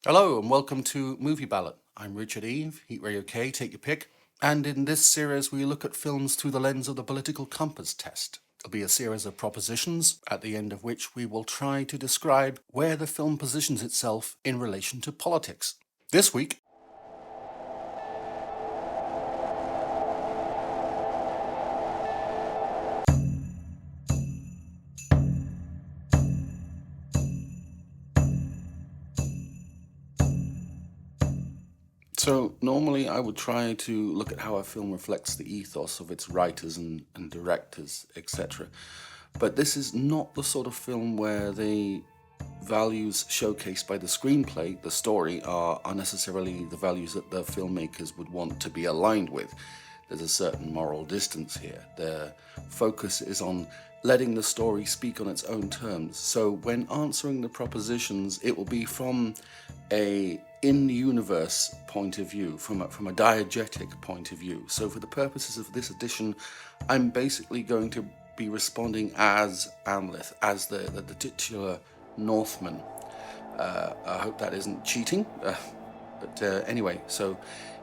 Hello and welcome to Movie Ballot. I'm Richard Eve, Heat Ray OK, take your pick. And in this series, we look at films through the lens of the political compass test. It'll be a series of propositions, at the end of which we will try to describe where the film positions itself in relation to politics. This week, so normally I would try to look at how a film reflects the ethos of its writers and directors, etc. But this is not the sort of film where the values showcased by the screenplay, the story, are necessarily the values that the filmmakers would want to be aligned with. There's a certain moral distance here. The focus is on letting the story speak on its own terms. So when answering the propositions, it will be from a in-universe point of view, from a diegetic point of view. So for the purposes of this edition, I'm basically going to be responding as Amleth, as the titular Northman. I hope that isn't cheating, but anyway, so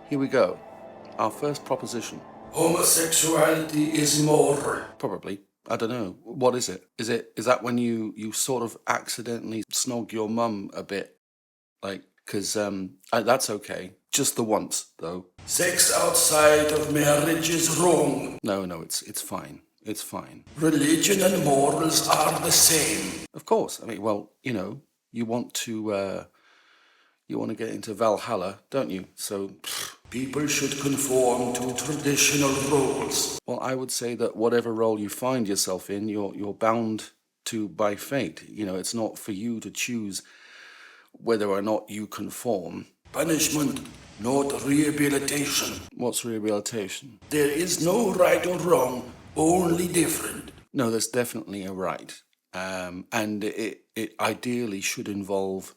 here we go. Our first proposition. Homosexuality is immoral. Probably. I don't know. What is it? Is that when you sort of accidentally snog your mum a bit? Like, because that's okay. Just the once, though. Sex outside of marriage is wrong. No, it's fine. It's fine. Religion and morals are the same. Of course. I mean, well, you want to get into Valhalla, don't you? So people should conform to traditional roles. Well, I would say that whatever role you find yourself in, you're bound to by fate. It's not for you to choose whether or not you conform. Punishment, not rehabilitation. What's rehabilitation? There is no right or wrong, only different. No, there's definitely a right. And it ideally should involve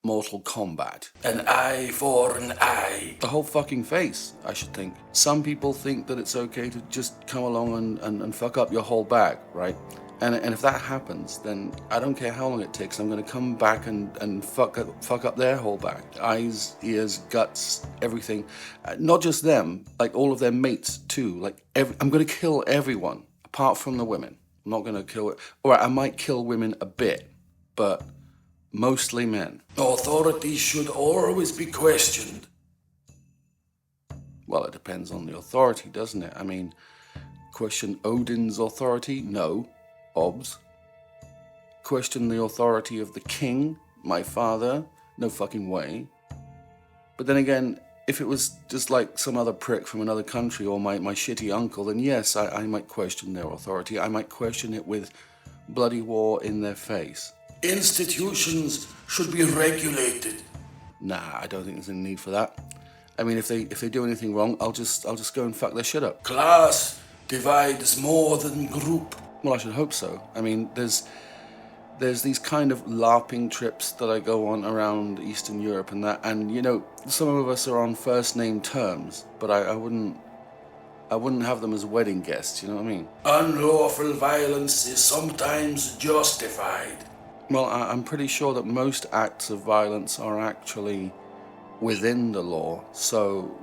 mortal combat. An eye for an eye. The whole fucking face, I should think. Some people think that it's okay to just come along and fuck up your whole bag, right? And if that happens, then I don't care how long it takes, I'm going to come back and fuck up their whole bag. Eyes, ears, guts, everything. Not just them, like all of their mates too. I'm going to kill everyone, apart from the women. I'm not going to kill it. Or I might kill women a bit, but mostly men. Authority should always be questioned. Well, it depends on the authority, doesn't it? I mean, question Odin's authority? No. Obs. Question the authority of the king, my father? No fucking way. But then again, if it was just like some other prick from another country or my shitty uncle, then yes, I might question their authority. I might question it with bloody war in their face. Institutions should be regulated. Nah, I don't think there's any need for that. I mean, if they do anything wrong, I'll just go and fuck their shit up. Class divides more than group. Well, I should hope so. I mean, there's these kind of LARPing trips that I go on around Eastern Europe and that, and some of us are on first name terms, but I wouldn't have them as wedding guests. You know what I mean? Unlawful violence is sometimes justified. Well, I'm pretty sure that most acts of violence are actually within the law. So,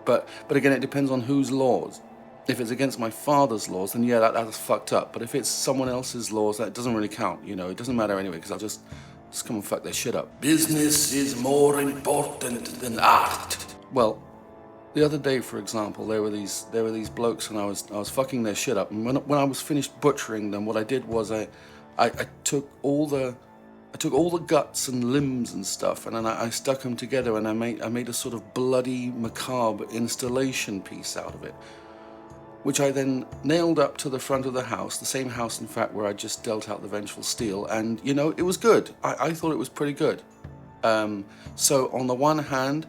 but again, it depends on whose laws. If it's against my father's laws, then yeah, that's fucked up. But if it's someone else's laws, that doesn't really count. It doesn't matter anyway, because I'll just come and fuck their shit up. Business is more important than art. Well, the other day, for example, there were these blokes, and I was fucking their shit up. And when I was finished butchering them, what I did was I took all the guts and limbs and stuff, and then I stuck them together, and I made a sort of bloody, macabre installation piece out of it, which I then nailed up to the front of the house, the same house, in fact, where I just dealt out the vengeful steel, and, it was good. I thought it was pretty good. So, on the one hand,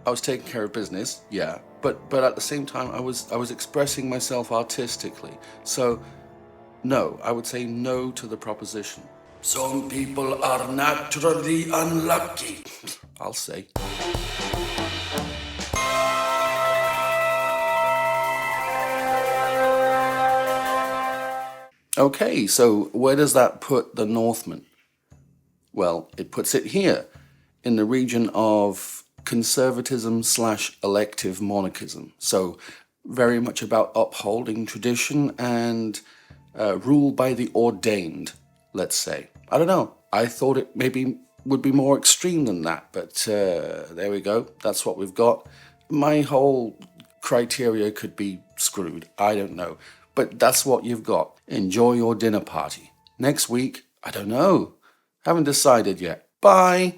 I was taking care of business, yeah, but at the same time, I was expressing myself artistically. So, no, I would say no to the proposition. Some people are naturally unlucky. I'll say. Okay, so where does that put the Northman? Well, it puts it here, in the region of conservatism / elective monarchism. So very much about upholding tradition and rule by the ordained, let's say. I don't know. I thought it maybe would be more extreme than that, but there we go. That's what we've got. My whole criteria could be screwed. I don't know. But that's what you've got. Enjoy your dinner party. Next week, I don't know. Haven't decided yet. Bye.